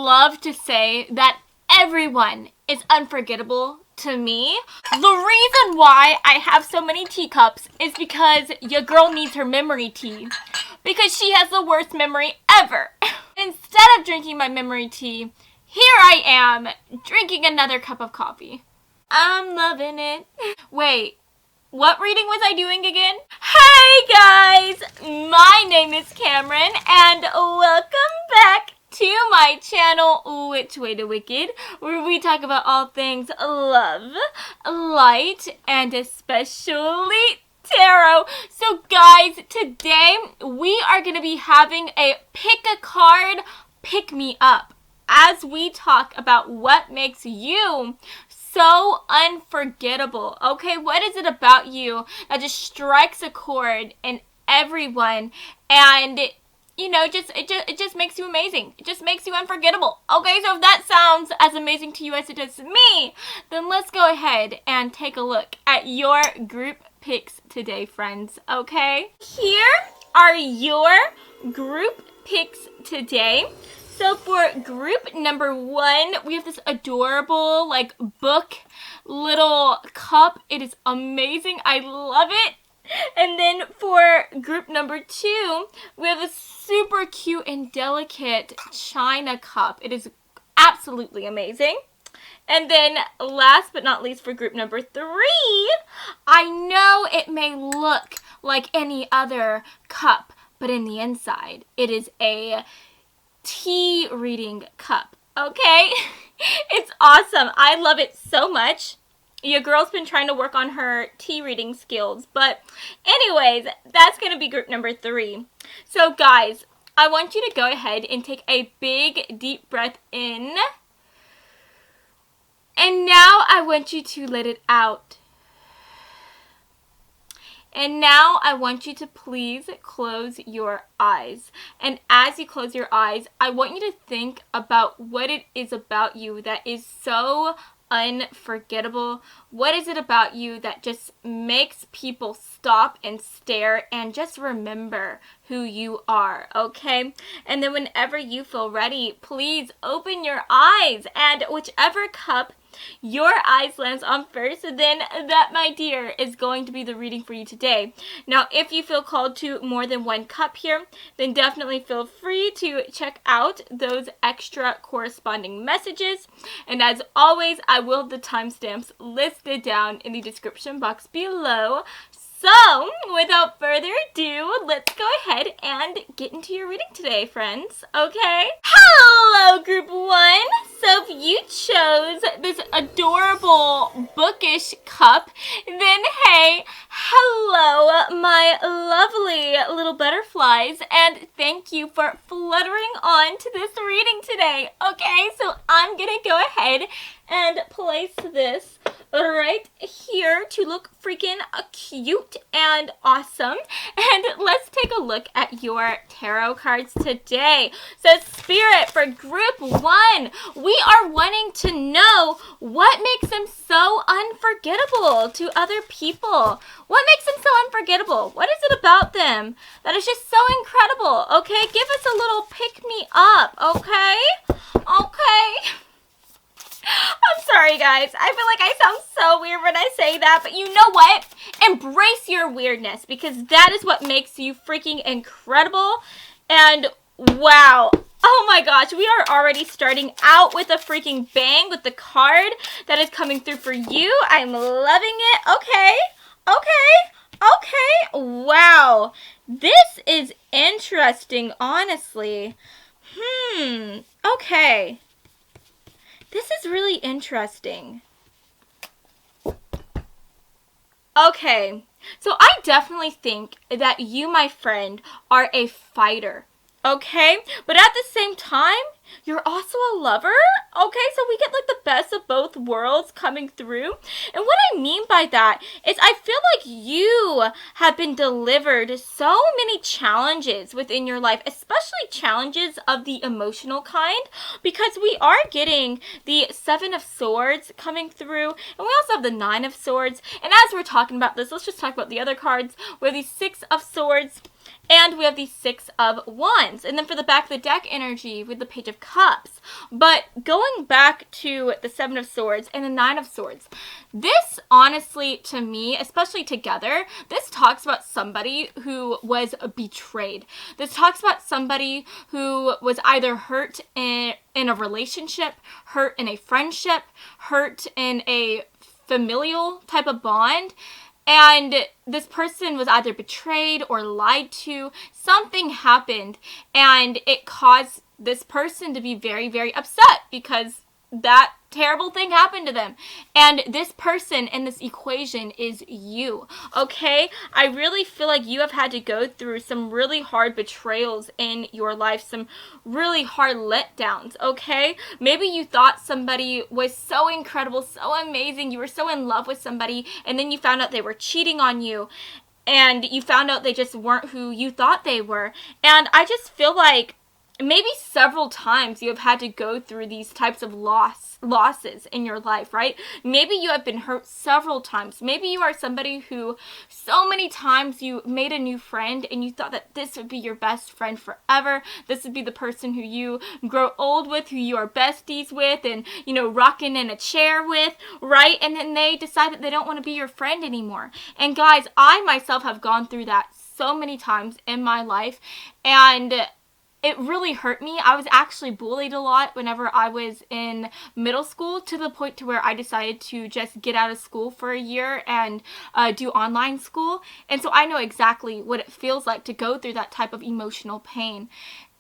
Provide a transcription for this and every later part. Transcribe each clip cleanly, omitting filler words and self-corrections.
love to say that everyone is unforgettable to me. The reason why I have so many teacups is because your girl needs her memory tea. Because she has the worst memory ever. Instead of drinking my memory tea, here I am drinking another cup of coffee. I'm loving it. Wait, what reading was I doing again? Hey guys, my name is Cameron and welcome back to my channel, Which Way to Wicked, where we talk about all things love, light, and especially tarot. So guys, today we are going to be having a pick a card, pick me up, as we talk about what makes you so unforgettable. Okay, what is it about you that just strikes a chord in everyone and it just makes you amazing. It just makes you unforgettable. Okay, so if that sounds as amazing to you as it does to me, then let's go ahead and take a look at your group picks today, friends. Okay, here are your group picks today. So for group number 1, we have this adorable book little cup. It is amazing. I love it. And then for group number 2, we have a super cute and delicate china cup. It is absolutely amazing. And then last but not least for group number 3, I know it may look like any other cup, but in the inside, it is a tea reading cup. Okay? It's awesome. I love it so much. Your girl's been trying to work on her tea reading skills. But anyways, that's going to be group number 3. So guys, I want you to go ahead and take a big deep breath in. And now I want you to let it out. And now I want you to please close your eyes. And as you close your eyes, I want you to think about what it is about you that is so unforgettable. What is it about you that just makes people stop and stare and just remember who you are, okay? And then whenever you feel ready, please open your eyes, and whichever cup your eyes lands on first, then that, my dear, is going to be the reading for you today. Now, if you feel called to more than one cup here, then definitely feel free to check out those extra corresponding messages. And as always, I will have the timestamps listed down in the description box below. So, without further ado, let's go ahead and get into your reading today, friends, okay? Hello, group 1! So if you chose this adorable bookish cup, then hey, hello, my lovely little butterflies, and thank you for fluttering on to this reading today, okay? So I'm gonna go ahead and place this right here to look freaking cute and awesome. And let's take a look at your tarot cards today. So Spirit, for group 1, we are wanting to know what makes them so unforgettable to other people. What makes them so unforgettable? What is it about them that is just so incredible? Okay, give us a little pick me up, okay? Okay. I'm sorry, guys. I feel like I sound so weird when I say that, but you know what? Embrace your weirdness, because that is what makes you freaking incredible. And wow. Oh my gosh, we are already starting out with a freaking bang with the card that is coming through for you. I'm loving it. Okay. Okay. Okay. Wow. This is interesting, honestly. Okay. This is really interesting. Okay, so I definitely think that you, my friend, are a fighter, okay? But at the same time, you're also a lover, okay? So we get the best of both worlds coming through. And what I mean by that is I feel like you have been delivered so many challenges within your life, especially challenges of the emotional kind, because we are getting the 7 of Swords coming through, and we also have the 9 of Swords. And as we're talking about this, let's just talk about the other cards. We have the 6 of Swords, And we have the Six of Wands. And then for the back of the deck energy, with the Page of Cups. But going back to the Seven of Swords and the Nine of Swords, this honestly, to me, especially together, this talks about somebody who was betrayed. This talks about somebody who was either hurt in a relationship, hurt in a friendship, hurt in a familial type of bond. And this person was either betrayed or lied to. Something happened, and it caused this person to be very, very upset because that terrible thing happened to them. And this person in this equation is you, okay? I really feel like you have had to go through some really hard betrayals in your life, some really hard letdowns, okay? Maybe you thought somebody was so incredible, so amazing, you were so in love with somebody, and then you found out they were cheating on you, and you found out they just weren't who you thought they were. And I just feel like maybe several times you have had to go through these types of losses in your life, right? Maybe you have been hurt several times. Maybe you are somebody who so many times you made a new friend and you thought that this would be your best friend forever. This would be the person who you grow old with, who you are besties with, and, you know, rocking in a chair with, right? And then they decide that they don't want to be your friend anymore. And guys, I myself have gone through that so many times in my life, and it really hurt me. I was actually bullied a lot whenever I was in middle school, to the point to where I decided to just get out of school for a year and do online school. And so I know exactly what it feels like to go through that type of emotional pain.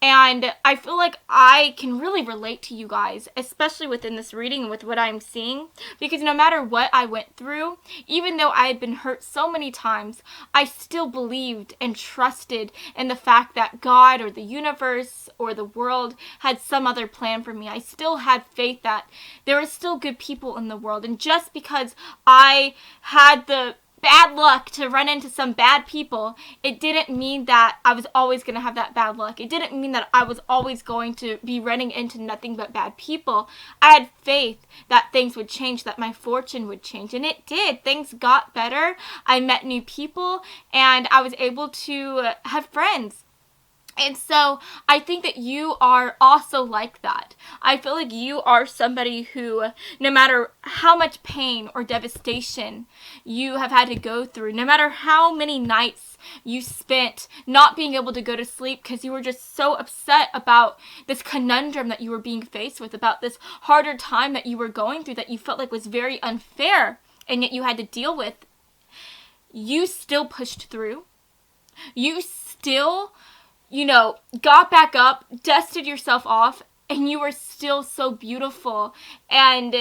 And I feel like I can really relate to you guys, especially within this reading and with what I'm seeing, because no matter what I went through, even though I had been hurt so many times, I still believed and trusted in the fact that God or the universe or the world had some other plan for me. I still had faith that there were still good people in the world. And just because I had the bad luck to run into some bad people, it didn't mean that I was always going to have that bad luck. It didn't mean that I was always going to be running into nothing but bad people. I had faith that things would change, that my fortune would change, and it did. Things got better. I met new people, and I was able to have friends. And so I think that you are also like that. I feel like you are somebody who, no matter how much pain or devastation you have had to go through, no matter how many nights you spent not being able to go to sleep because you were just so upset about this conundrum that you were being faced with, about this harder time that you were going through that you felt like was very unfair and yet you had to deal with, you still pushed through. You still, got back up, dusted yourself off, and you were still so beautiful and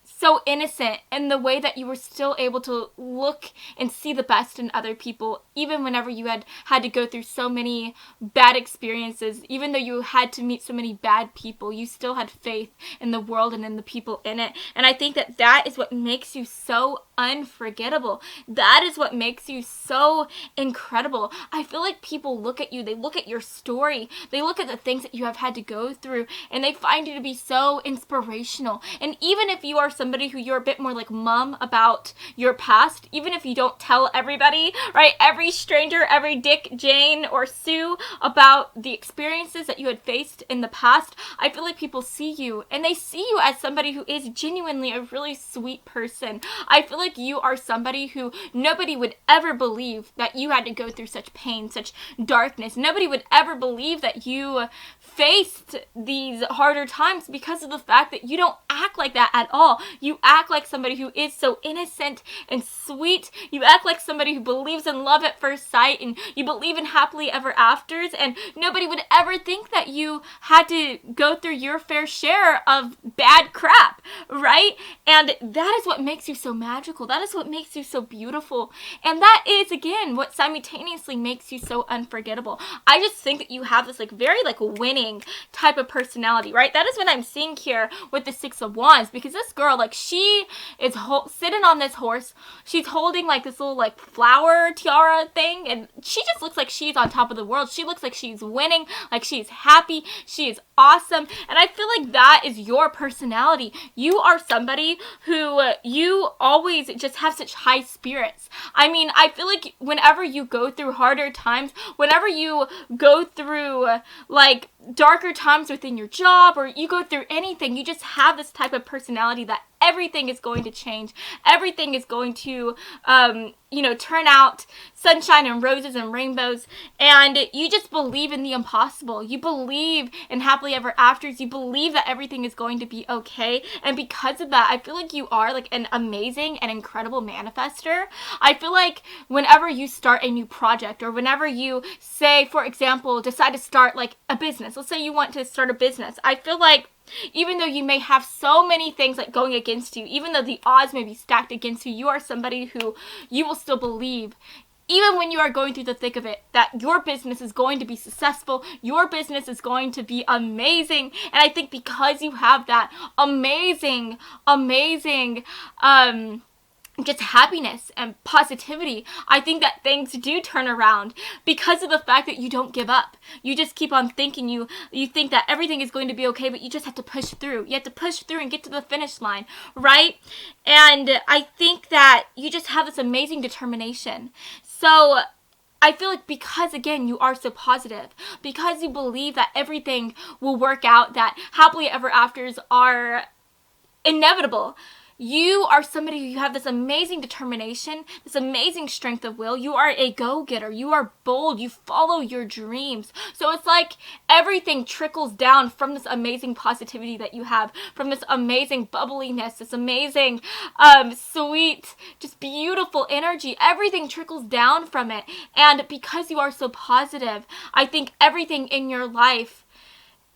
so innocent in the way that you were still able to look and see the best in other people, even whenever you had to go through so many bad experiences. Even though you had to meet so many bad people, you still had faith in the world and in the people in it. And I think that that is what makes you so unforgettable. That is what makes you so incredible. I feel like people look at you, they look at your story, they look at the things that you have had to go through, and they find you to be so inspirational. And even if you are somebody who you're a bit more like mum about your past, even if you don't tell everybody, right, every stranger, every Dick, Jane, or Sue about the experiences that you had faced in the past, I feel like people see you, and they see you as somebody who is genuinely a really sweet person. I feel like you are somebody who nobody would ever believe that you had to go through such pain, such darkness. Nobody would ever believe that you faced these harder times because of the fact that you don't act like that at all. You act like somebody who is so innocent and sweet. You act like somebody who believes in love at first sight, and you believe in happily ever afters, and nobody would ever think that you had to go through your fair share of bad crap, right? And that is what makes you so magical. That is what makes you so beautiful. And that is, again, what simultaneously makes you so unforgettable. I just think that you have this very winning type of personality, right? That is what I'm seeing here with the Six of of Wands, because this girl, like, she is sitting on this horse. She's holding, like, this little, like, flower tiara thing, and she just looks like she's on top of the world. She looks like she's winning, like she's happy, she is awesome, and I feel like that is your personality. You are somebody who you always just have such high spirits. I mean, I feel like whenever you go through harder times, whenever you go through, like, darker times within your job, or you go through anything, you just have this type of personality that everything is going to change. Everything is going to, turn out sunshine and roses and rainbows. And you just believe in the impossible. You believe in happily ever afters. You believe that everything is going to be okay. And because of that, I feel like you are like an amazing and incredible manifester. I feel like whenever you start a new project, or whenever you say, for example, decide to start like a business. Let's say you want to start a business. I feel like even though you may have so many things like going against you, even though the odds may be stacked against you, you are somebody who you will still believe, even when you are going through the thick of it, that your business is going to be successful, your business is going to be amazing. And I think because you have that amazing, just happiness and positivity, I think that things do turn around because of the fact that you don't give up. You just keep on thinking, you think that everything is going to be okay, but you just have to push through. You have to push through and get to the finish line, right? And I think that you just have this amazing determination. So I feel like because, again, you are so positive, because you believe that everything will work out, that happily ever afters are inevitable, you are somebody who have this amazing determination, this amazing strength of will. You are a go-getter. You are bold. You follow your dreams. So it's like everything trickles down from this amazing positivity that you have, from this amazing bubbliness, this amazing, sweet, just beautiful energy. Everything trickles down from it. And because you are so positive, I think everything in your life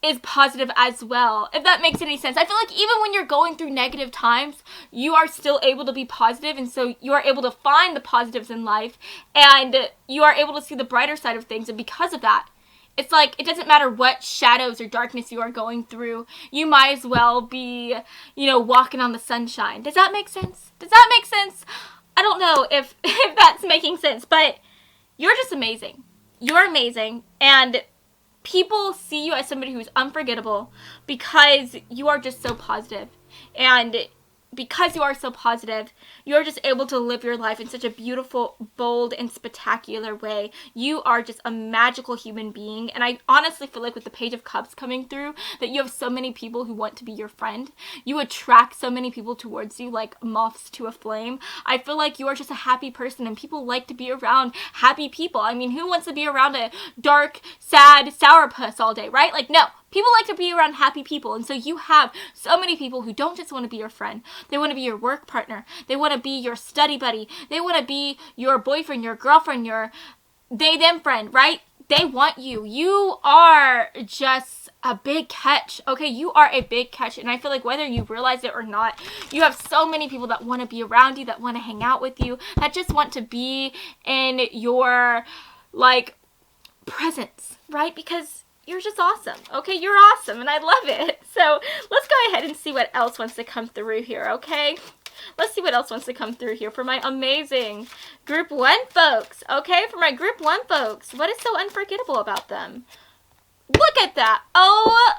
is positive as well, if that makes any sense. I feel like even when you're going through negative times, you are still able to be positive, and so you are able to find the positives in life, and you are able to see the brighter side of things. And because of that, it's like it doesn't matter what shadows or darkness you are going through, you might as well be, walking on the sunshine. Does that make sense? I don't know if that's making sense, but you're just amazing. You're amazing, and people see you as somebody who's unforgettable because you are just so positive. And because you are so positive, you're just able to live your life in such a beautiful, bold, and spectacular way. You are just a magical human being. And I honestly feel like with the Page of Cups coming through, that you have so many people who want to be your friend. You attract so many people towards you like moths to a flame. I feel like you are just a happy person, and people like to be around happy people. I mean, who wants to be around a dark, sad, sourpuss all day, right? Like, no. People like to be around happy people, and so you have so many people who don't just want to be your friend. They want to be your work partner. They want to be your study buddy. They want to be your boyfriend, your girlfriend, your they-them friend, right? They want you. You are just a big catch, okay? You are a big catch, and I feel like whether you realize it or not, you have so many people that want to be around you, that want to hang out with you, that just want to be in your, like, presence, right? Because you're just awesome, okay? You're awesome, and I love it. So let's go ahead and see what else wants to come through here, okay? Let's see what else wants to come through here for my amazing Group 1 folks, okay? For my Group 1 folks, what is so unforgettable about them? Look at that. Oh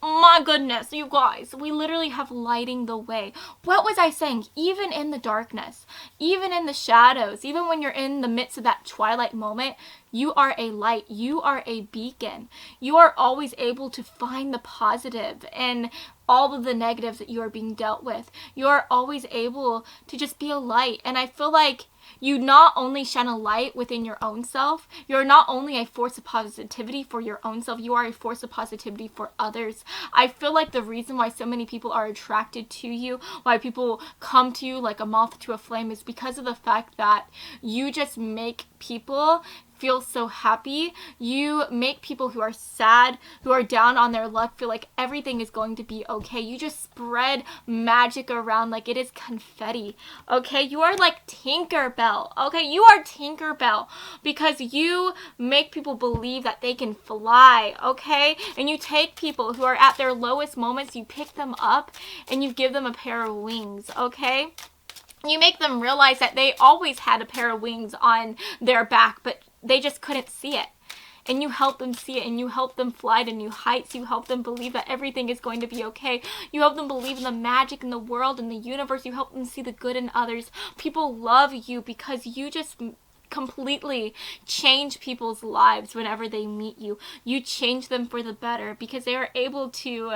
my goodness, you guys, we literally have lighting the way. What was I saying? Even in the darkness, even in the shadows, even when you're in the midst of that twilight moment, you are a light. You are a beacon. You are always able to find the positive in all of the negatives that you are being dealt with. You are always able to just be a light. And I feel like you not only shine a light within your own self, you're not only a force of positivity for your own self, you are a force of positivity for others. I feel like the reason why so many people are attracted to you, why people come to you like a moth to a flame, is because of the fact that you just make people feel so happy. You make people who are sad, who are down on their luck, feel like everything is going to be okay. You just spread magic around like it is confetti, okay? You are like Tinkerbell, okay? You are Tinkerbell because you make people believe that they can fly, okay? And you take people who are at their lowest moments, you pick them up and you give them a pair of wings, okay? You make them realize that they always had a pair of wings on their back, but they just couldn't see it. And you help them see it, and you help them fly to new heights. You help them believe that everything is going to be okay. You help them believe in the magic in the world, in the universe. You help them see the good in others. People love you because you just completely change people's lives whenever they meet you. You change them for the better because they are able to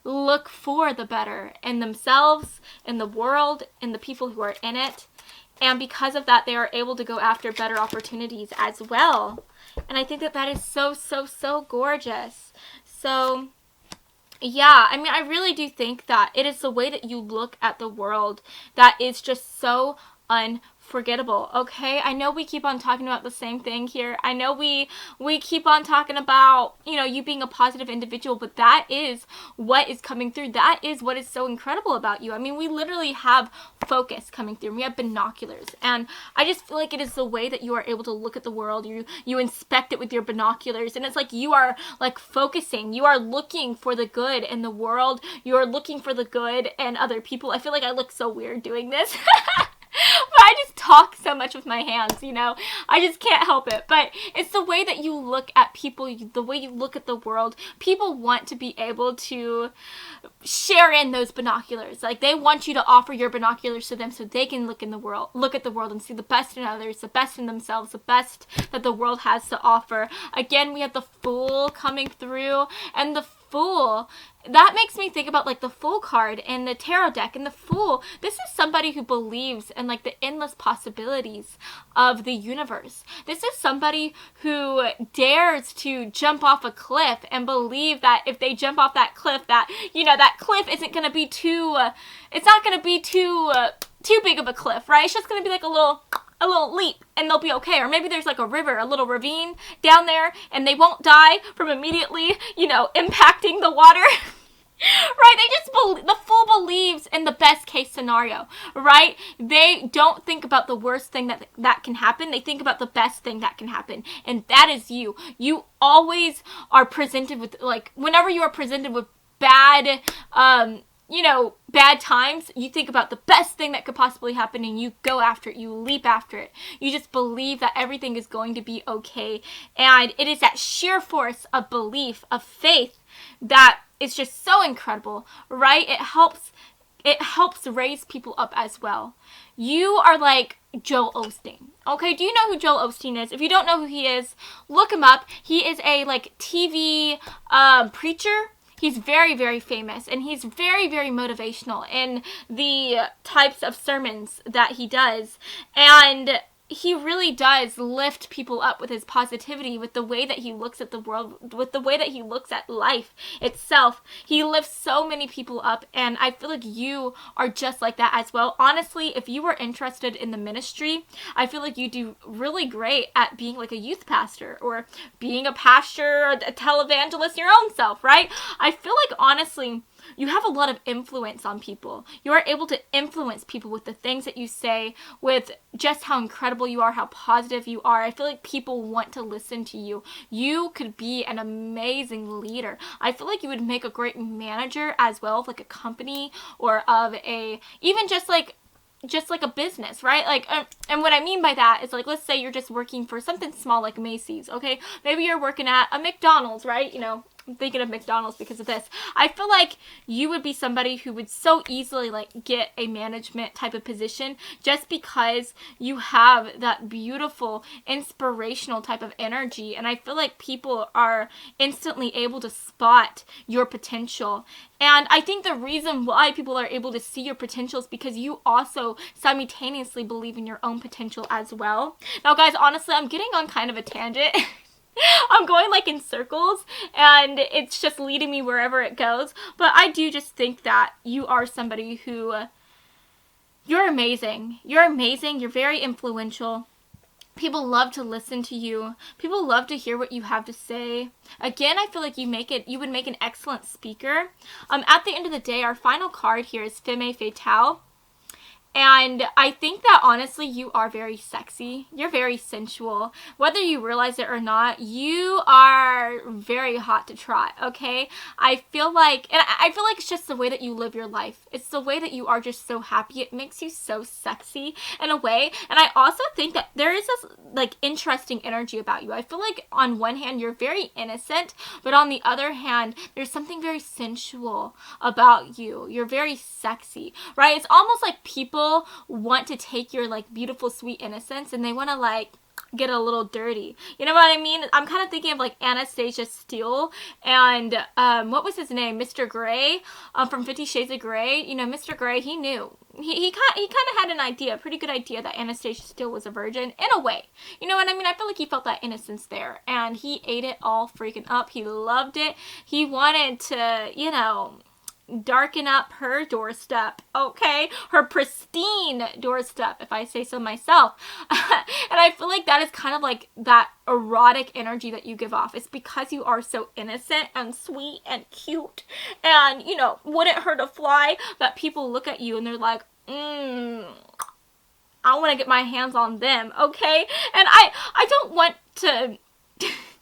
look for the better in themselves, in the world, in the people who are in it. And because of that, they are able to go after better opportunities as well. And I think that that is so, so, so gorgeous. So, yeah, I mean, I really do think that it is the way that you look at the world that is just so unforgettable, okay? I know we keep on talking about the same thing here. I know we keep on talking about, you know, you being a positive individual, but that is what is coming through. That is what is so incredible about you. I mean, we literally have focus coming through. We have binoculars, and I just feel like it is the way that you are able to look at the world. You inspect it with your binoculars, and it's like you are like focusing. You are looking for the good in the world. You are looking for the good in other people. I feel like I look so weird doing this. But I just talk so much with my hands, you know. I just can't help it. But it's the way that you look at people, the way you look at the world. People want to be able to share in those binoculars. Like, they want you to offer your binoculars to them so they can look at the world and see the best in others, the best in themselves, the best that the world has to offer. Again, we have the Fool coming through, and the Fool, that makes me think about like the Fool card in the tarot deck. And the Fool, this is somebody who believes in like the endless possibilities of the universe. This is somebody who dares to jump off a cliff and believe that if they jump off that cliff, that, you know, that cliff isn't going to be too big of a cliff, right? It's just going to be like a little leap and they'll be okay. Or maybe there's like a river, a little ravine down there, and they won't die from immediately, you know, impacting the water. Right? The Fool believes in the best case scenario, right? They don't think about the worst thing that can happen. They think about the best thing that can happen. And that is you. You always are presented with, like, whenever you are presented with bad, bad times, you think about the best thing that could possibly happen and you go after it, you leap after it. You just believe that everything is going to be okay. And it is that sheer force of belief, of faith, that is just so incredible, right? It helps raise people up as well. You are like Joel Osteen. Okay, do you know who Joel Osteen is? If you don't know who he is, look him up. He is a like TV preacher. He's very, very famous, and he's very, very motivational in the types of sermons that he does. And he really does lift people up with his positivity, with the way that he looks at the world, with the way that he looks at life itself. He lifts so many people up, and I feel like you are just like that as well. Honestly, if you were interested in the ministry, I feel like you do really great at being like a youth pastor or being a pastor, a televangelist your own self, right? I feel like, honestly, you have a lot of influence on people. You are able to influence people with the things that you say, with just how incredible you are, how positive you are. I feel like people want to listen to you. You could be an amazing leader. I feel like you would make a great manager as well of like a company or of even just like a business, right? Like, and what I mean by that is, like, let's say you're just working for something small like Macy's, okay? Maybe you're working at a McDonald's, right? You know, I'm thinking of McDonald's because of this. I feel like you would be somebody who would so easily like get a management type of position just because you have that beautiful, inspirational type of energy. And I feel like people are instantly able to spot your potential. And I think the reason why people are able to see your potential is because you also simultaneously believe in your own potential as well. Now, guys, honestly, I'm getting on kind of a tangent. I'm going like in circles and it's just leading me wherever it goes. But I do just think that you are somebody who, you're amazing. You're amazing. You're very influential. People love to listen to you. People love to hear what you have to say. Again, I feel like you would make an excellent speaker. At the end of the day, our final card here is Femme Fatale. And I think that honestly, you are very sexy. You're very sensual. Whether you realize it or not, you are very hot to try, okay? I feel like it's just the way that you live your life. It's the way that you are just so happy. It makes you so sexy in a way. And I also think that there is this like interesting energy about you. I feel like on one hand, you're very innocent, but on the other hand, there's something very sensual about you. You're very sexy, right? It's almost like people want to take your like beautiful sweet innocence and they want to like get a little dirty. You know what I mean? I'm kind of thinking of like Anastasia Steele and what was his name? Mr. Grey from 50 Shades of Grey. You know, Mr. Grey, he knew. He kind of had an idea, a pretty good idea that Anastasia Steele was a virgin in a way. You know what I mean? I feel like he felt that innocence there and he ate it all freaking up. He loved it. He wanted to, you know, darken up her doorstep, okay? Her pristine doorstep, if I say so myself. And I feel like that is kind of like that erotic energy that you give off. It's because you are so innocent and sweet and cute and, you know, wouldn't hurt a fly that people look at you and they're like, I want to get my hands on them, okay? And I don't want to...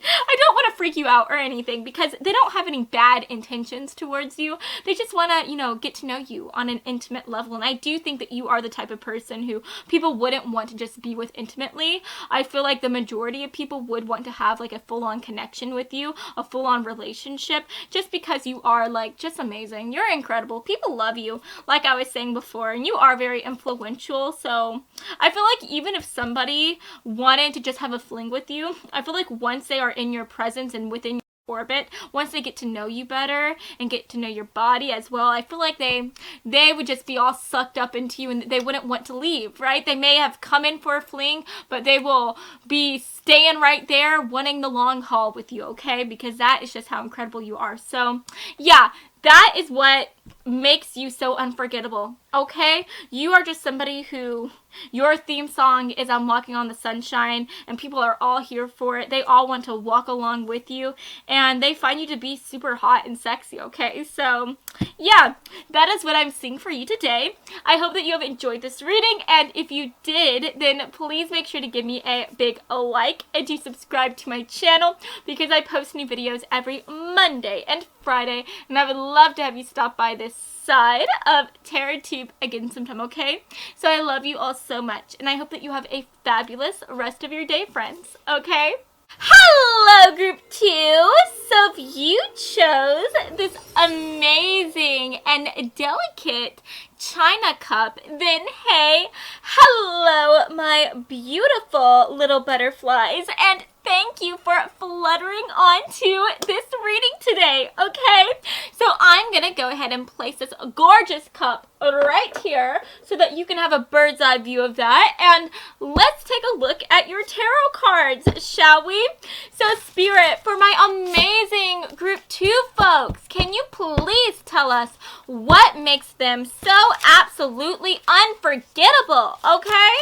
I don't want to freak you out or anything because they don't have any bad intentions towards you. They just want to, you know, get to know you on an intimate level. And I do think that you are the type of person who people wouldn't want to just be with intimately. I feel like the majority of people would want to have like a full-on connection with you, a full-on relationship, just because you are like just amazing. You're incredible. People love you, like I was saying before, and you are very influential. So I feel like even if somebody wanted to just have a fling with you, I feel like once they are in your presence and within your orbit, once they get to know you better and get to know your body as well, I feel like they would just be all sucked up into you and they wouldn't want to leave, right? They may have come in for a fling, but they will be staying right there wanting the long haul with you, okay? Because that is just how incredible you are. So yeah, that is what makes you so unforgettable, okay? You are just somebody who, your theme song is I'm Walking on the Sunshine, and people are all here for it. They all want to walk along with you, and they find you to be super hot and sexy, okay? So, yeah, that is what I'm seeing for you today. I hope that you have enjoyed this reading, and if you did, then please make sure to give me a big like and to subscribe to my channel because I post new videos every Monday and Friday, and I would love to have you stop by this side of TerraTube again sometime, okay? So I love you all so much, and I hope that you have a fabulous rest of your day, friends, okay? Hello, Group 2! So if you chose this amazing and delicate China cup, then hey, hello, my beautiful little butterflies, and thank you for fluttering onto this reading today, okay? So I'm going to go ahead and place this gorgeous cup right here so that you can have a bird's eye view of that. And let's take a look at your tarot cards, shall we? So Spirit, for my amazing Group 2 folks, can you please tell us what makes them so absolutely unforgettable, okay?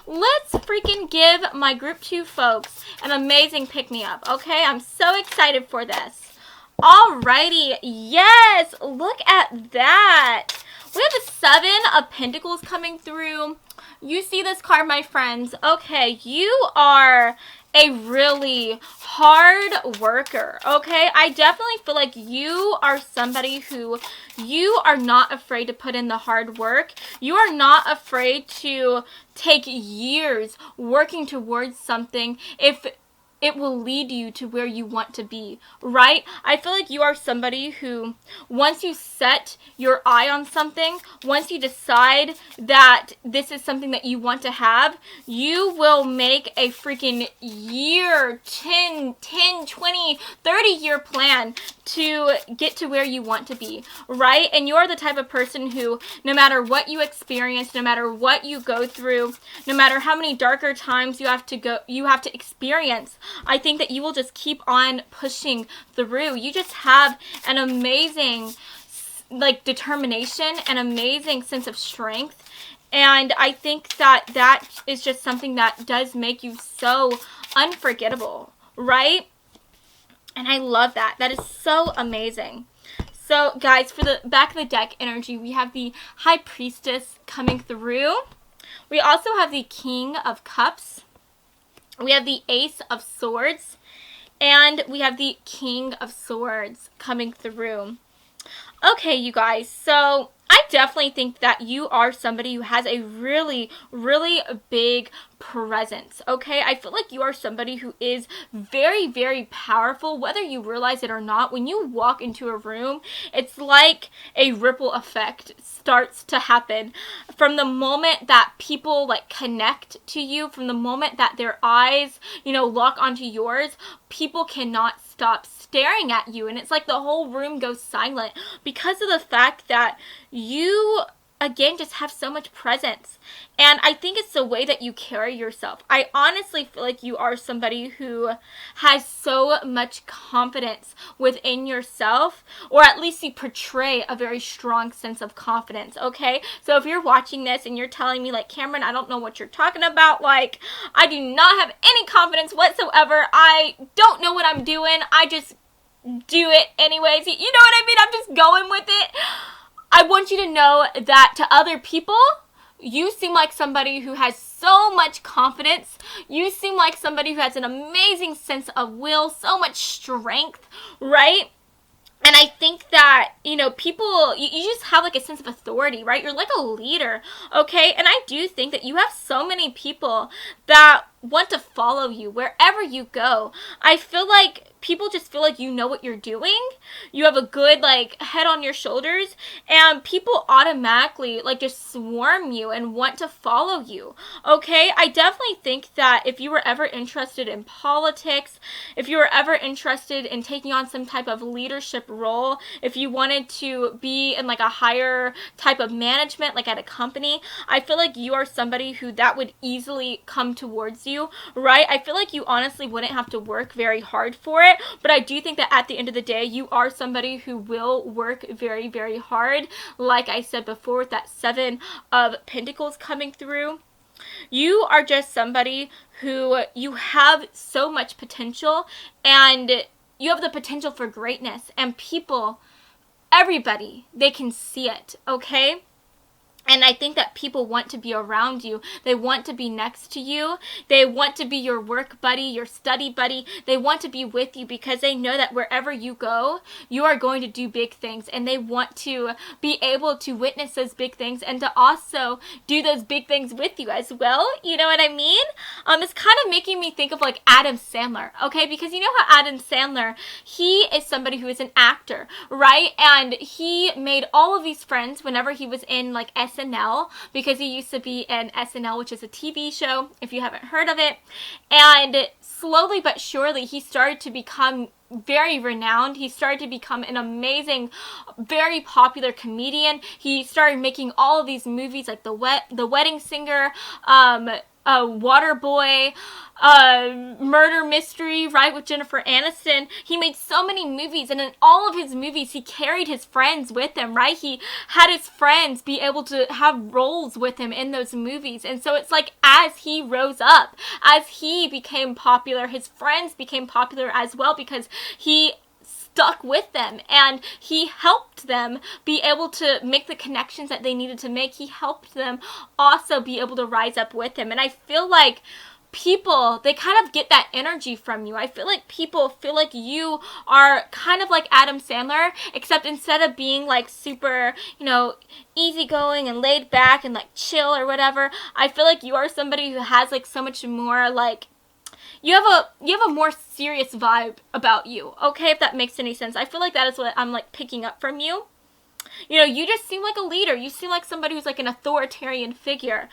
Let's freaking give my Group 2 folks an amazing pick-me-up, okay? I'm so excited for this. Alrighty, yes, look at that. We have the 7 of Pentacles coming through. You see this card, my friends. Okay, you are a really hard worker, okay? I definitely feel like you are somebody who you are not afraid to put in the hard work. You are not afraid to take years working towards something if it will lead you to where you want to be, right? I feel like you are somebody who, once you set your eye on something, once you decide that this is something that you want to have, you will make a freaking year, 10, 20, 30-year plan to get to where you want to be, right? And you're the type of person who, no matter what you experience, no matter what you go through, no matter how many darker times you have to experience, I think that you will just keep on pushing through. You just have an amazing, like, determination, an amazing sense of strength, And I think that that is just something that does make you so unforgettable, right? And I love that. That is so amazing. So, guys, for the back of the deck energy, we have the High Priestess coming through. We also have the King of Cups. We have the Ace of Swords. And we have the King of Swords coming through. Okay, you guys, so I definitely think that you are somebody who has a really, really big presence, okay? I feel like you are somebody who is very, very powerful, whether you realize it or not. When you walk into a room, it's like a ripple effect starts to happen. From the moment that people like connect to you, from the moment that their eyes, lock onto yours, people cannot stop staring at you, and it's like the whole room goes silent because of the fact that you, again, just have so much presence. And I think it's the way that you carry yourself. I honestly feel like you are somebody who has so much confidence within yourself, or at least you portray a very strong sense of confidence, okay? So if you're watching this and you're telling me, like, Cameron, I don't know what you're talking about, like, I do not have any confidence whatsoever, I don't know what I'm doing, I just do it anyways, you know what I mean? I'm just going with it. I want you to know that to other people, you seem like somebody who has so much confidence. You seem like somebody who has an amazing sense of will, so much strength, right? And I think that, people, you just have like a sense of authority, right? You're like a leader, okay? And I do think that you have so many people that want to follow you wherever you go. I feel like people just feel like you know what you're doing. You have a good, like, head on your shoulders, and people automatically, like, just swarm you and want to follow you, okay? I definitely think that if you were ever interested in politics, if you were ever interested in taking on some type of leadership role, if you wanted to be in, like, a higher type of management, like at a company, I feel like you are somebody who that would easily come towards you, right? I feel like you honestly wouldn't have to work very hard for it. But I do think that at the end of the day, you are somebody who will work very, very hard. Like I said before, with that Seven of Pentacles coming through, you are just somebody who, you have so much potential, and you have the potential for greatness, and people, everybody, they can see it, okay? And I think that people want to be around you. They want to be next to you. They want to be your work buddy, your study buddy. They want to be with you because they know that wherever you go, you are going to do big things. And they want to be able to witness those big things and to also do those big things with you as well. You know what I mean? It's kind of making me think of like Adam Sandler, okay? Because you know how Adam Sandler, he is somebody who is an actor, right? And he made all of these friends whenever he was in like SNL, because he used to be in SNL, which is a TV show, if you haven't heard of it. And slowly but surely, he started to become very renowned. He started to become an amazing, very popular comedian. He started making all of these movies like The Wedding Singer, Waterboy, Murder Mystery, right, with Jennifer Aniston. He made so many movies, and in all of his movies, he carried his friends with him, right? He had his friends be able to have roles with him in those movies. And so it's like, as he rose up, as he became popular, his friends became popular as well, because he stuck with them and he helped them be able to make the connections that they needed to make. He helped them also be able to rise up with him. And I feel like people, they kind of get that energy from you. I feel like people feel like you are kind of like Adam Sandler, except instead of being like super, easygoing and laid back and like chill or whatever, I feel like you are somebody who has like so much more like, you have a more serious vibe about you, okay, if that makes any sense. I feel like that is what I'm like picking up from you. You just seem like a leader. You seem like somebody who's like an authoritarian figure.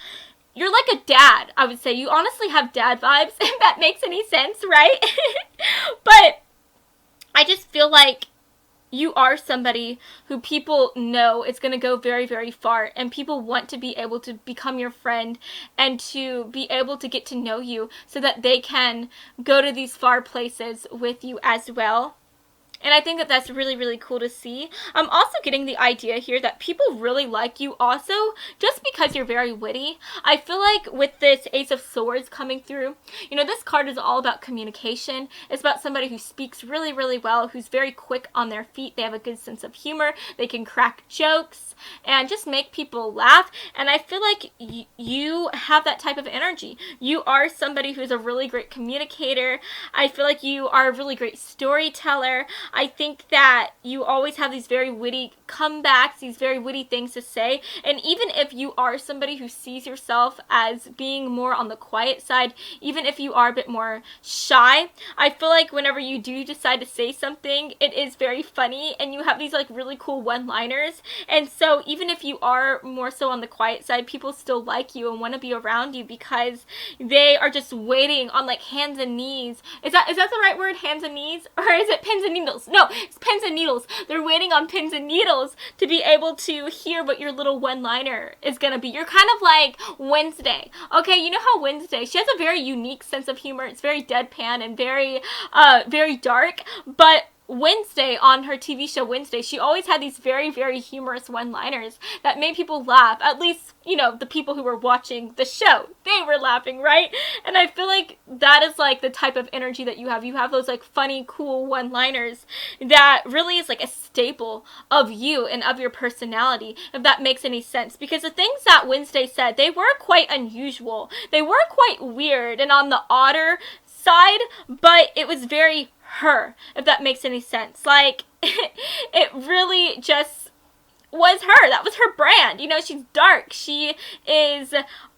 You're like a dad, I would say. You honestly have dad vibes, if that makes any sense, right? But I just feel like you are somebody who people know is going to go very, very far, and people want to be able to become your friend and to be able to get to know you so that they can go to these far places with you as well. And I think that that's really, really cool to see. I'm also getting the idea here that people really like you also just because you're very witty. I feel like with this Ace of Swords coming through, you know, this card is all about communication. It's about somebody who speaks really, really well, who's very quick on their feet. They have a good sense of humor. They can crack jokes and just make people laugh. And I feel like you have that type of energy. You are somebody who's a really great communicator. I feel like you are a really great storyteller. I think that you always have these very witty comebacks, these very witty things to say. And even if you are somebody who sees yourself as being more on the quiet side, even if you are a bit more shy, I feel like whenever you do decide to say something, it is very funny and you have these like really cool one-liners. And so even if you are more so on the quiet side, people still like you and want to be around you because they are just waiting on like hands and knees. Is that the right word, hands and knees? Or is it pins and needles? No, it's pins and needles. They're waiting on pins and needles to be able to hear what your little one-liner is gonna be. You're kind of like Wednesday. Okay, you know how Wednesday, she has a very unique sense of humor. It's very deadpan and very dark, but Wednesday, on her TV show Wednesday, she always had these very, very humorous one-liners that made people laugh. At least, you know, the people who were watching the show, they were laughing, right? And I feel like that is like the type of energy that you have. You have those like funny, cool one-liners that really is like a staple of you and of your personality, if that makes any sense. Because the things that Wednesday said, they were quite unusual. They were quite weird and on the odder side, but it was very her, if that makes any sense. Like, it really just was her. That was her brand. You know, she's dark. She is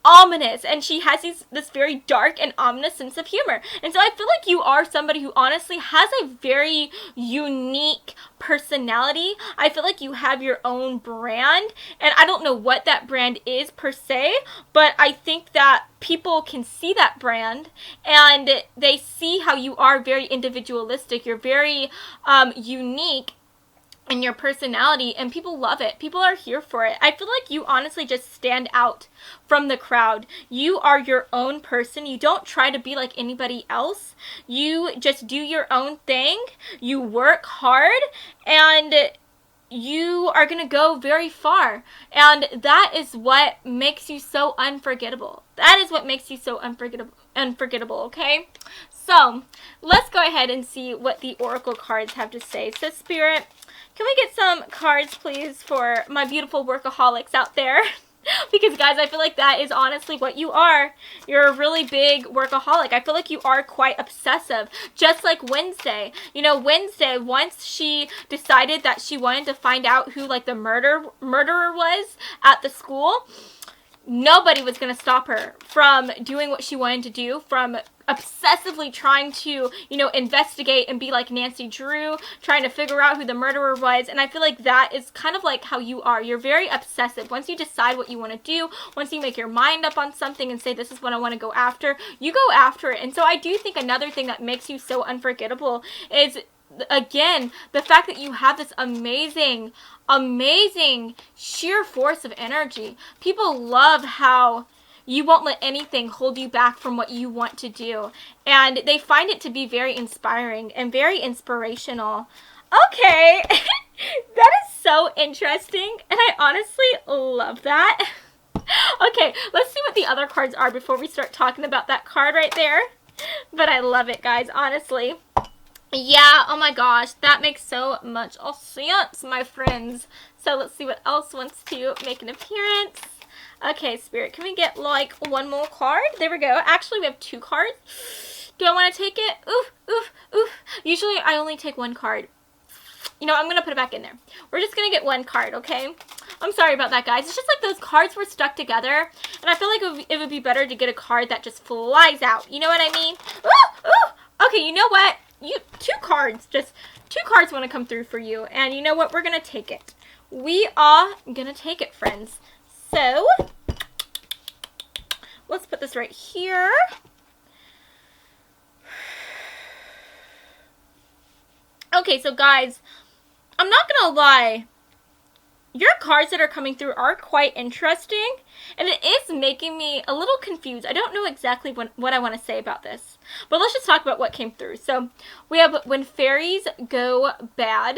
ominous, and she has this very dark and ominous sense of humor. And so I feel like you are somebody who honestly has a very unique personality. I feel like you have your own brand, and I don't know what that brand is per se, but I think that people can see that brand and they see how you are very individualistic. You're very unique in your personality, and people love it. People are here for it. I feel like you honestly just stand out from the crowd. You are your own person. You don't try to be like anybody else. You just do your own thing. You work hard, and you are going to go very far. And that is what makes you so unforgettable. That is what makes you so unforgettable, okay? So, let's go ahead and see what the Oracle cards have to say. So, Spirit, can we get some cards, please, for my beautiful workaholics out there? Because, guys, I feel like that is honestly what you are. You're a really big workaholic. I feel like you are quite obsessive, just like Wednesday. You know, Wednesday, once she decided that she wanted to find out who, like, the murderer was at the school, nobody was going to stop her from doing what she wanted to do, from obsessively trying to, you know, investigate and be like Nancy Drew, trying to figure out who the murderer was. And I feel like that is kind of like how you are. You're very obsessive. Once you decide what you want to do, once you make your mind up on something and say, this is what I want to go after, you go after it. And so I do think another thing that makes you so unforgettable is, again, the fact that you have this amazing sheer force of energy. People love how you won't let anything hold you back from what you want to do. And they find it to be very inspiring and very inspirational. Okay, that is so interesting. And I honestly love that. Okay, let's see what the other cards are before we start talking about that card right there. But I love it, guys, honestly. Yeah, oh my gosh, that makes so much sense, my friends. So let's see what else wants to make an appearance. Okay, Spirit, can we get like one more card? There we go. Actually, we have two cards. Do I want to take it? Oof, oof, oof. Usually, I only take one card. You know, I'm going to put it back in there. We're just going to get one card, okay? I'm sorry about that, guys. It's just like those cards were stuck together, and I feel like it would be better to get a card that just flies out. You know what I mean? Ooh, ooh. Okay, you know what? Two cards want to come through for you, and you know what? We're going to take it. We are going to take it, friends. So, let's put this right here. Okay, so guys, I'm not gonna lie. your cards that are coming through are quite interesting, and it is making me a little confused. I don't know exactly what I want to say about this, but let's just talk about what came through. So we have when fairies go bad.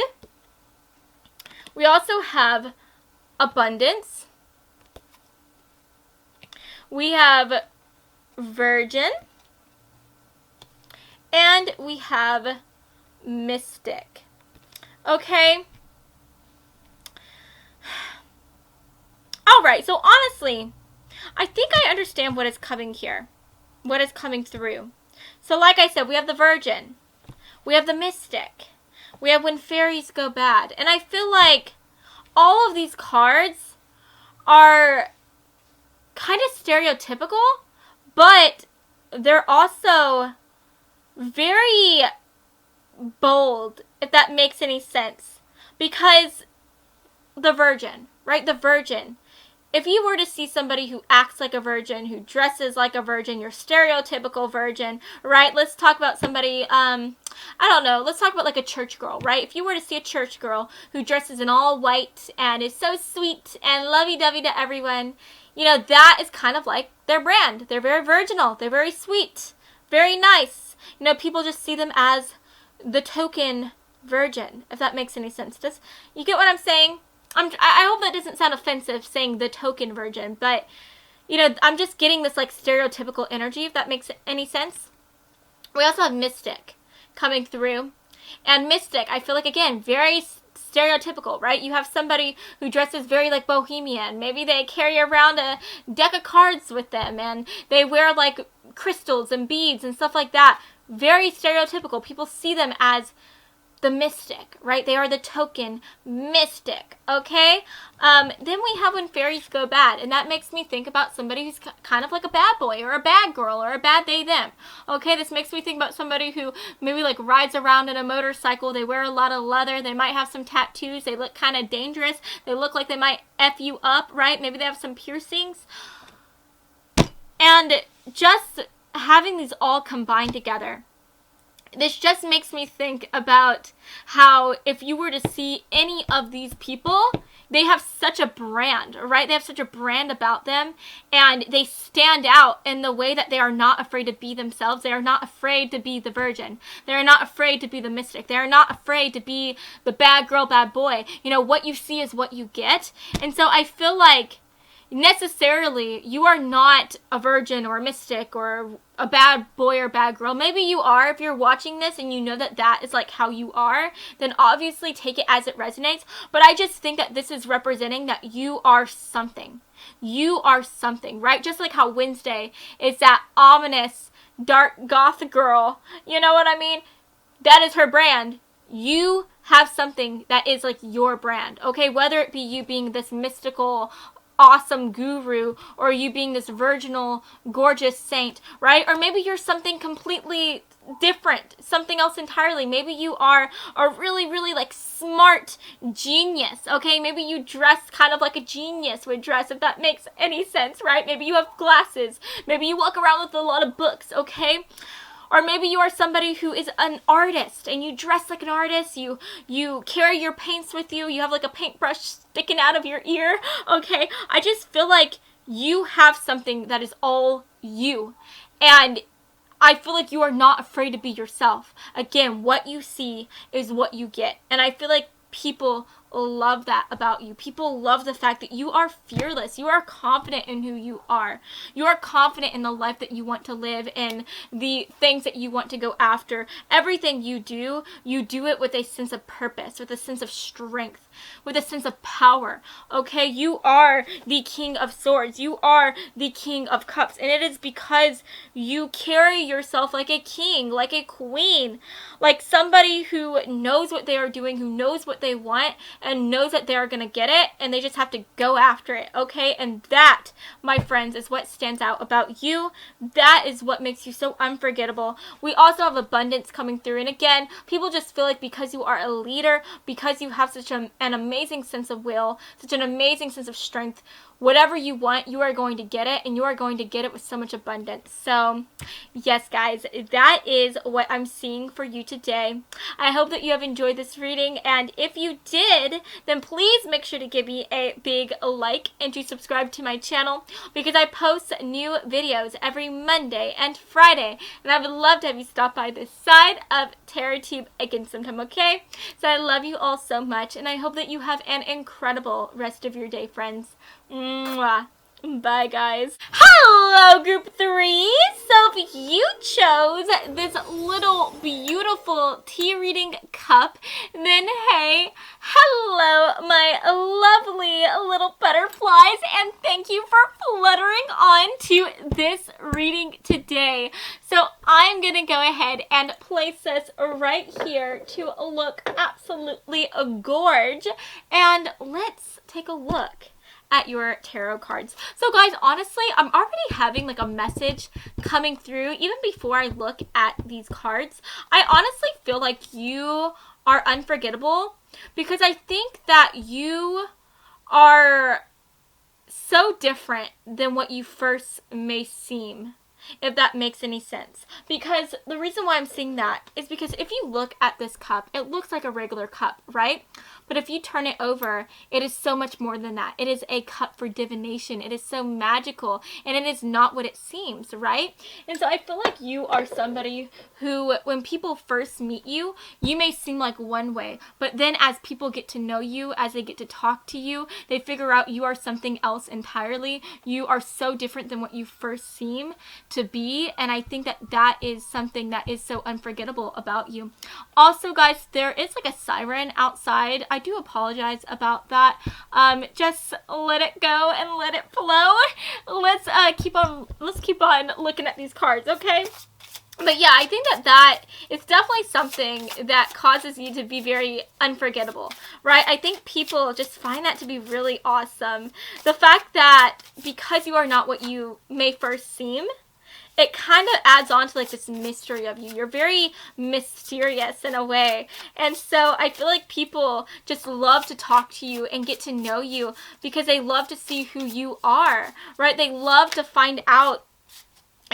We also have abundance. We have virgin. And we have mystic. Okay? Alright, so honestly, I think I understand what is coming here. What is coming through. So like I said, we have the virgin. We have the mystic. We have when fairies go bad. And I feel like all of these cards are kind of stereotypical, but they're also very bold, if that makes any sense. Because the virgin, right? The virgin. If you were to see somebody who acts like a virgin, who dresses like a virgin, your stereotypical virgin, right? Let's talk about somebody, I don't know, let's talk about like a church girl, right? If you were to see a church girl who dresses in all white and is so sweet and lovey-dovey to everyone, you know, that is kind of like their brand. They're very virginal. They're very sweet. Very nice. You know, people just see them as the token virgin, if that makes any sense. You get what I'm saying? I hope that doesn't sound offensive, saying the token virgin, but, you know, I'm just getting this, like, stereotypical energy, if that makes any sense. We also have mystic coming through, and mystic, I feel like, again, very stereotypical, right? You have somebody who dresses very, like, bohemian. Maybe they carry around a deck of cards with them, and they wear, like, crystals and beads and stuff like that. Very stereotypical. People see them as the mystic, right? They are the token mystic, okay? Then we have when fairies go bad, and that makes me think about somebody who's kind of like a bad boy or a bad girl or a bad they, them, okay? This makes me think about somebody who maybe like rides around in a motorcycle. They wear a lot of leather. They might have some tattoos. They look kind of dangerous. They look like they might F you up, right? Maybe they have some piercings. And just having these all combined together, this just makes me think about how if you were to see any of these people, they have such a brand, right? They have such a brand about them, and they stand out in the way that they are not afraid to be themselves. They are not afraid to be the virgin. They are not afraid to be the mystic. They are not afraid to be the bad girl, bad boy. You know, what you see is what you get. And so I feel like necessarily you are not a virgin or a mystic or a bad boy or bad girl. Maybe you are. If you're watching this and you know that that is like how you are, then obviously take it as it resonates. But I just think that this is representing that you are something. You are something, right? Just like how Wednesday is that ominous dark goth girl. You know what I mean? That is her brand. You have something that is like your brand, okay? Whether it be you being this mystical awesome guru, or you being this virginal gorgeous saint, right? Or maybe you're something completely different, something else entirely. Maybe you are a really, really like smart genius, okay? Maybe you dress kind of like a genius would dress, if that makes any sense, right? Maybe you have glasses. Maybe you walk around with a lot of books, okay? Or maybe you are somebody who is an artist and you dress like an artist, you carry your paints with you, you have like a paintbrush sticking out of your ear, okay? I just feel like you have something that is all you. And I feel like you are not afraid to be yourself. Again, what you see is what you get. And I feel like people love that about you. People love the fact that you are fearless. You are confident in who you are. You are confident in the life that you want to live, in the things that you want to go after. Everything you do it with a sense of purpose, with a sense of strength, with a sense of power. Okay, you are the King of Swords. You are the King of Cups. And it is because you carry yourself like a king, like a queen, like somebody who knows what they are doing, who knows what they want, and knows that they're going to get it, and they just have to go after it, okay? And that, my friends, is what stands out about you. That is what makes you so unforgettable. We also have abundance coming through, and again, people just feel like because you are a leader, because you have such an amazing sense of will, such an amazing sense of strength, whatever you want, you are going to get it, and you are going to get it with so much abundance. So, yes, guys, that is what I'm seeing for you today. I hope that you have enjoyed this reading, and if you did, did, then please make sure to give me a big like and to subscribe to my channel, because I post new videos every Monday and Friday, and I would love to have you stop by this side of TerraTube again sometime, okay? So I love you all so much, and I hope that you have an incredible rest of your day, friends. Mwah. Bye, guys. Hello, group 3. So if you chose this little beautiful tea reading cup, then hey, hello, my lovely little butterflies, and thank you for fluttering on to this reading today. So I'm going to go ahead and place this right here to look absolutely gorge, and let's take a look at your tarot cards. So guys, honestly, I'm already having like a message coming through even before I look at these cards. I honestly feel like you are unforgettable, because I think that you are so different than what you first may seem, if that makes any sense. Because the reason why I'm saying that is because if you look at this cup, it looks like a regular cup, right? But if you turn it over, it is so much more than that. It is a cup for divination. It is so magical, and it is not what it seems, right? And so I feel like you are somebody who, when people first meet you, you may seem like one way, but then as people get to know you, as they get to talk to you, they figure out you are something else entirely. You are so different than what you first seem to be, and I think that that is something that is so unforgettable about you. Also, guys, there is like a siren outside. I do apologize about that. Just let it go and let it flow. Let's keep on looking at these cards, okay? But yeah, I think that is definitely something that causes you to be very unforgettable, right? I think people just find that to be really awesome. The fact that because you are not what you may first seem, it kind of adds on to like this mystery of you. You're very mysterious in a way. And so I feel like people just love to talk to you and get to know you because they love to see who you are, right? They love to find out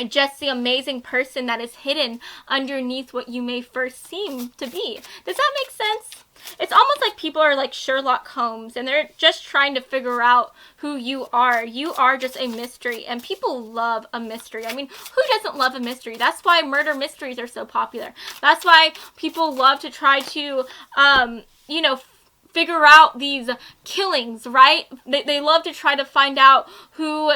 just the amazing person that is hidden underneath what you may first seem to be. Does that make sense? It's almost like people are like Sherlock Holmes, and they're just trying to figure out who you are. You are just a mystery, and people love a mystery. I mean, who doesn't love a mystery? That's why murder mysteries are so popular. That's why people love to try to, you know, figure out these killings, right? They love to try to find out who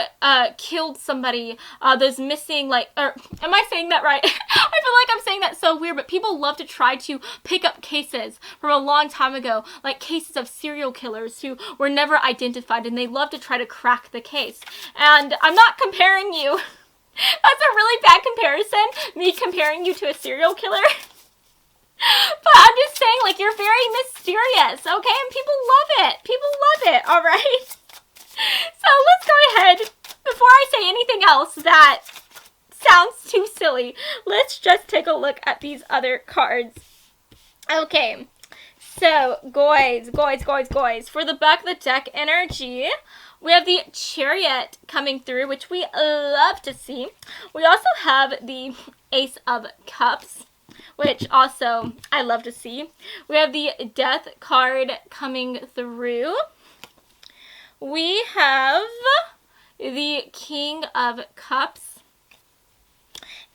killed somebody, those missing, like, or am I saying that right? I feel like I'm saying that so weird, but people love to try to pick up cases from a long time ago, like cases of serial killers who were never identified, and they love to try to crack the case. And I'm not comparing you. That's a really bad comparison, me comparing you to a serial killer. But I'm just saying, like, you're very mysterious, okay? And people love it. People love it, all right? So let's go ahead. Before I say anything else that sounds too silly, let's just take a look at these other cards. Okay, so, guys, for the back of the deck energy, we have the Chariot coming through, which we love to see. We also have the Ace of Cups, which also I love to see. We have the Death card coming through. We have the King of Cups.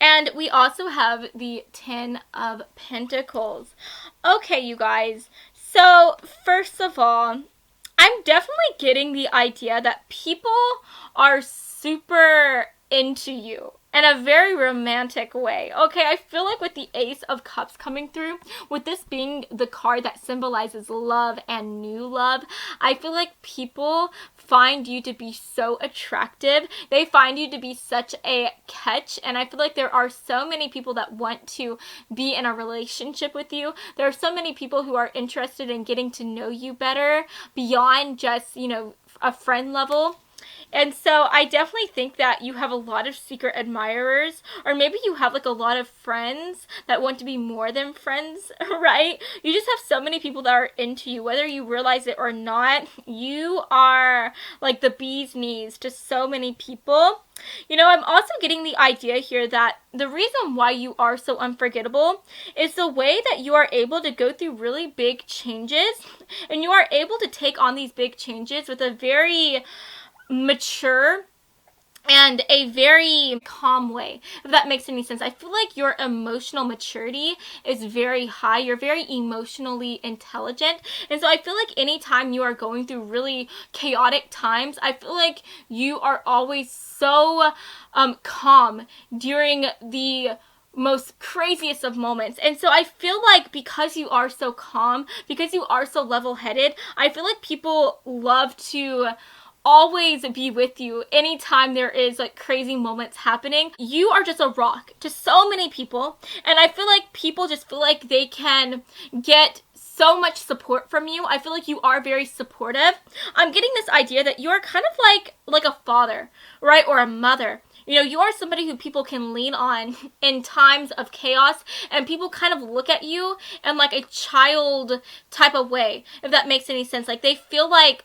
And we also have the Ten of Pentacles. Okay, you guys. So, first of all, I'm definitely getting the idea that people are super into you in a very romantic way. Okay, I feel like with the Ace of Cups coming through, with this being the card that symbolizes love and new love, I feel like people find you to be so attractive. They find you to be such a catch, and I feel like there are so many people that want to be in a relationship with you. There are so many people who are interested in getting to know you better beyond just, you know, a friend level. And so I definitely think that you have a lot of secret admirers, or maybe you have like a lot of friends that want to be more than friends, right? You just have so many people that are into you, whether you realize it or not. You are like the bee's knees to so many people. You know, I'm also getting the idea here that the reason why you are so unforgettable is the way that you are able to go through really big changes, and you are able to take on these big changes with a very mature and a very calm way, if that makes any sense. I feel like your emotional maturity is very high. You're very emotionally intelligent. And so I feel like anytime you are going through really chaotic times, I feel like you are always so calm during the most craziest of moments. And so I feel like because you are so calm, because you are so level-headed, I feel like people love to always be with you anytime there is like crazy moments happening. You are just a rock to so many people, and I feel like people just feel like they can get so much support from you. I feel like you are very supportive. I'm getting this idea that you are kind of like a father, right? Or a mother. You know, you are somebody who people can lean on in times of chaos, and people kind of look at you in like a child type of way, if that makes any sense. Like they feel like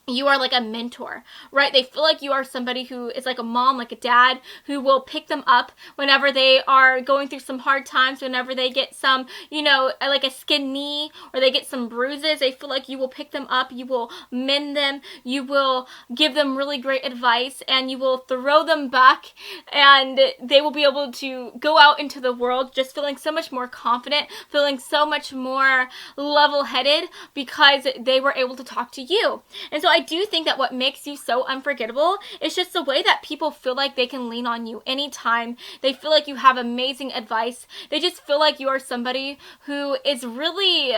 you are like a mentor, right? They feel like you are somebody who is like a mom, like a dad, who will pick them up whenever they are going through some hard times, whenever they get some, you know, like a skin knee, or they get some bruises. They feel like you will pick them up, you will mend them, you will give them really great advice, and you will throw them back, and they will be able to go out into the world just feeling so much more confident, feeling so much more level-headed because they were able to talk to you. And so I do think that what makes you so unforgettable is just the way that people feel like they can lean on you anytime. They feel like you have amazing advice. They just feel like you are somebody who is really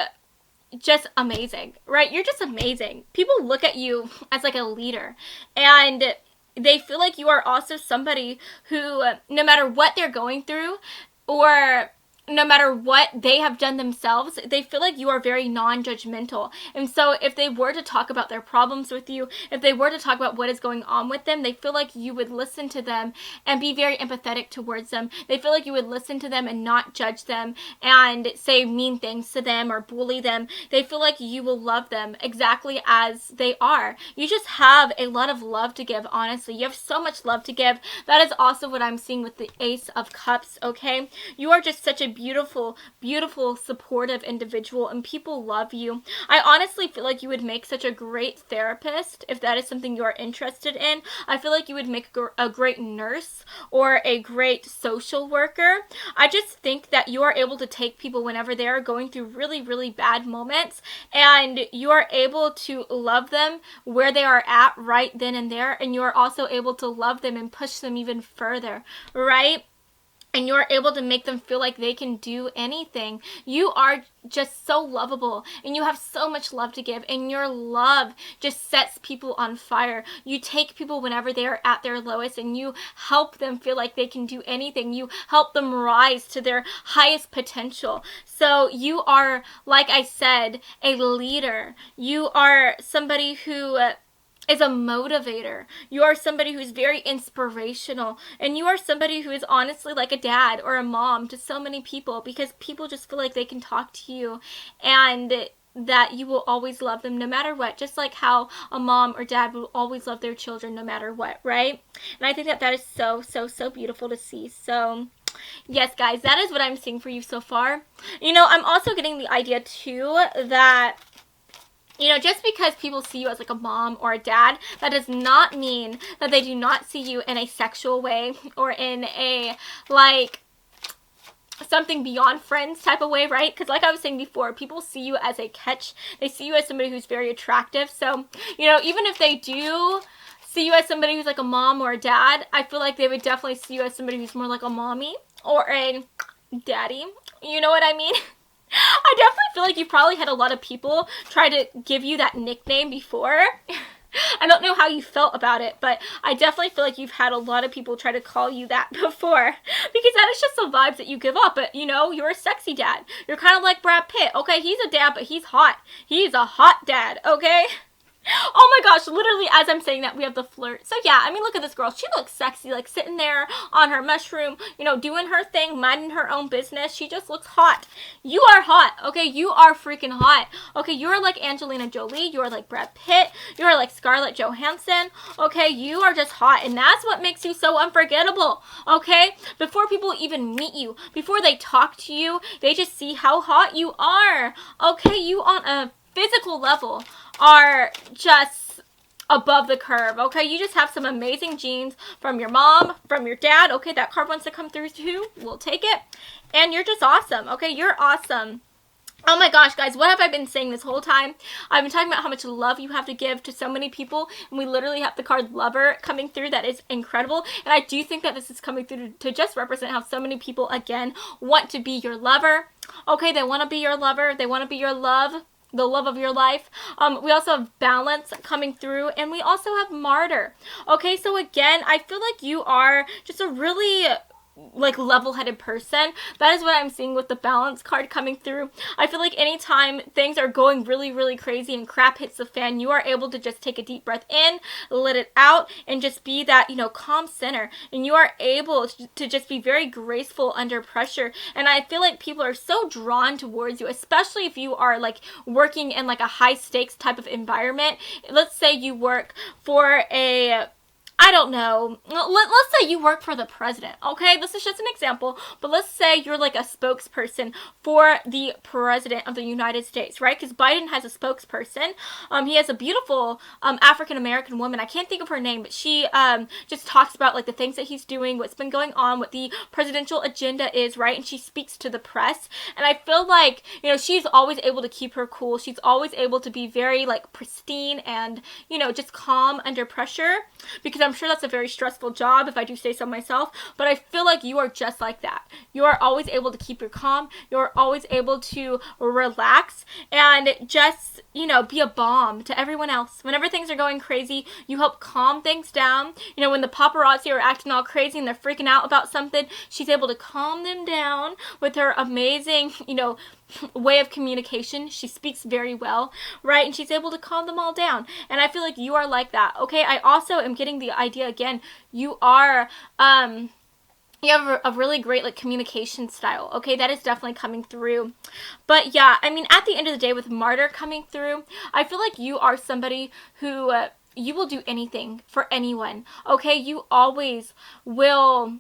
just amazing, right? You're just amazing. People look at you as like a leader, and they feel like you are also somebody who, no matter what they're going through, or no matter what they have done themselves, they feel like you are very non-judgmental. And so if they were to talk about their problems with you, if they were to talk about what is going on with them, they feel like you would listen to them and be very empathetic towards them. They feel like you would listen to them and not judge them and say mean things to them or bully them. They feel like you will love them exactly as they are. You just have a lot of love to give, honestly. You have so much love to give. That is also what I'm seeing with the Ace of Cups, okay? You are just such a beautiful, beautiful, supportive individual, and people love you. I honestly feel like you would make such a great therapist if that is something you are interested in. I feel like you would make a great nurse or a great social worker. I just think that you are able to take people whenever they are going through really, really bad moments, and you are able to love them where they are at right then and there, and you are also able to love them and push them even further, right? And you're able to make them feel like they can do anything. You are just so lovable, and you have so much love to give, and your love just sets people on fire. You take people whenever they are at their lowest, and you help them feel like they can do anything. You help them rise to their highest potential. So you are, like I said, a leader. You are somebody who is a motivator. You are somebody who's very inspirational, and you are somebody who is honestly like a dad or a mom to so many people, because people just feel like they can talk to you and that you will always love them no matter what, just like how a mom or dad will always love their children no matter what, right? And I think that that is so, so, so beautiful to see. So yes, guys, that is what I'm seeing for you so far. You know, I'm also getting the idea too that, you know, just because people see you as like a mom or a dad, that does not mean that they do not see you in a sexual way or in a like something beyond friends type of way, right? Because like I was saying before, people see you as a catch. They see you as somebody who's very attractive. So, you know, even if they do see you as somebody who's like a mom or a dad, I feel like they would definitely see you as somebody who's more like a mommy or a daddy. You know what I mean? I definitely feel like you probably had a lot of people try to give you that nickname before. I don't know how you felt about it, but I definitely feel like you've had a lot of people try to call you that before, because that is just the vibes that you give off. But, you know, you're a sexy dad. You're kind of like Brad Pitt. Okay, he's a dad, but he's hot. He's a hot dad, okay? Oh my gosh, literally as I'm saying that, we have the flirt. So yeah, I mean, look at this girl. She looks sexy, like sitting there on her mushroom, you know, doing her thing, minding her own business. She just looks hot. You are hot, okay? You are freaking hot. Okay, you are like Angelina Jolie. You are like Brad Pitt. You are like Scarlett Johansson. Okay, you are just hot, and that's what makes you so unforgettable, okay? Before people even meet you, before they talk to you, they just see how hot you are, okay? You on a physical level are just above the curve, okay? You just have some amazing genes from your mom, from your dad, okay? That card wants to come through too. We'll take it. And you're just awesome, okay? You're awesome. Oh my gosh, guys, what have I been saying this whole time? I've been talking about how much love you have to give to so many people, and we literally have the card Lover coming through. That is incredible, and I do think that this is coming through to just represent how so many people, again, want to be your lover. Okay, they want to be your lover. They want to be your love, the love of your life. We also have Balance coming through, and we also have Martyr. Okay, so again, I feel like you are just a really like level-headed person. That is what I'm seeing with the Balance card coming through. I feel like anytime things are going really, really crazy and crap hits the fan, you are able to just take a deep breath in, let it out, and just be that, you know, calm center. And you are able to just be very graceful under pressure. And I feel like people are so drawn towards you, especially if you are like working in like a high stakes type of environment. Let's say you work for a, I don't know, let's say you work for the president, okay? This is just an example, but let's say you're like a spokesperson for the president of the United States, right? Because Biden has a spokesperson. He has a beautiful African-American woman. I can't think of her name, but she just talks about like the things that he's doing, what's been going on, what the presidential agenda is, right? And she speaks to the press. And I feel like, you know, she's always able to keep her cool. She's always able to be very like pristine and, you know, just calm under pressure, because I'm sure that's a very stressful job, if I do say so myself, but I feel like you are just like that. You are always able to keep your calm. You're always able to relax and just, you know, be a balm to everyone else. Whenever things are going crazy, you help calm things down. You know, when the paparazzi are acting all crazy and they're freaking out about something, she's able to calm them down with her amazing, you know, way of communication. She speaks very well, right? And she's able to calm them all down. And I feel like you are like that, okay? I also am getting the idea again, you are, you have a really great like communication style, okay? That is definitely coming through. But yeah, I mean, at the end of the day with Martyr coming through, I feel like you are somebody who, you will do anything for anyone, okay? You always will,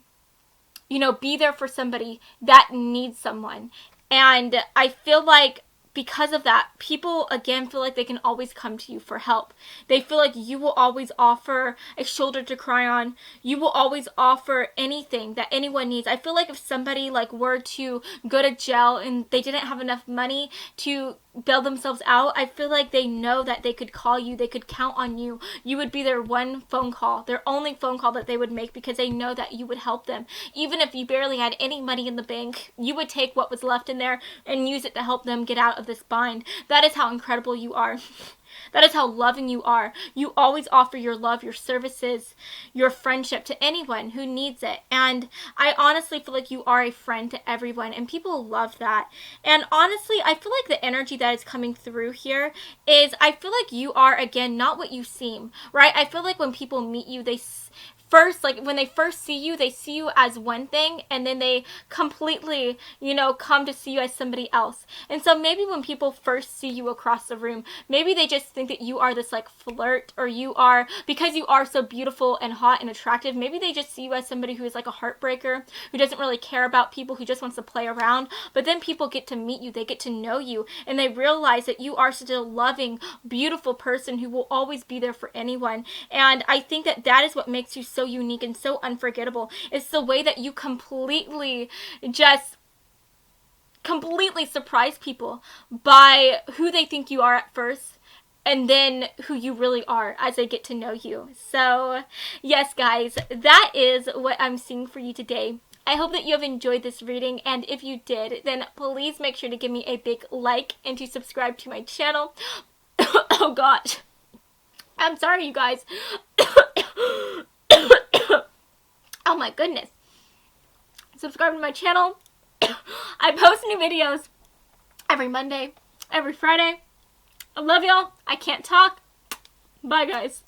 you know, be there for somebody that needs someone. And I feel like because of that, people, again, feel like they can always come to you for help. They feel like you will always offer a shoulder to cry on. You will always offer anything that anyone needs. I feel like if somebody, like, were to go to jail and they didn't have enough money to bail themselves out, I feel like they know that they could call you, they could count on you. You would be their one phone call, their only phone call that they would make, because they know that you would help them. Even if you barely had any money in the bank, you would take what was left in there and use it to help them get out of this bind. That is how incredible you are. That is how loving you are. You always offer your love, your services, your friendship to anyone who needs it. And I honestly feel like you are a friend to everyone, and people love that. And honestly, I feel like the energy that is coming through here is, I feel like you are, again, not what you seem, right? I feel like when people meet you, they first, like when they first see you, they see you as one thing, and then they completely, you know, come to see you as somebody else. And so maybe when people first see you across the room, maybe they just think that you are this like flirt, or you are, because you are so beautiful and hot and attractive, maybe they just see you as somebody who is like a heartbreaker, who doesn't really care about people, who just wants to play around. But then people get to meet you, they get to know you, and they realize that you are such a loving, beautiful person who will always be there for anyone. And I think that that is what makes you so unique and so unforgettable. It's the way that you completely surprise people by who they think you are at first, and then who you really are as they get to know you. So yes, guys, that is what I'm seeing for you today. I hope that you have enjoyed this reading, and if you did, then please make sure to give me a big like and to subscribe to my channel. Oh gosh, I'm sorry, you guys. Oh my goodness. Subscribe to my channel. I post new videos every Monday, every Friday. I love y'all. I can't talk. Bye, guys.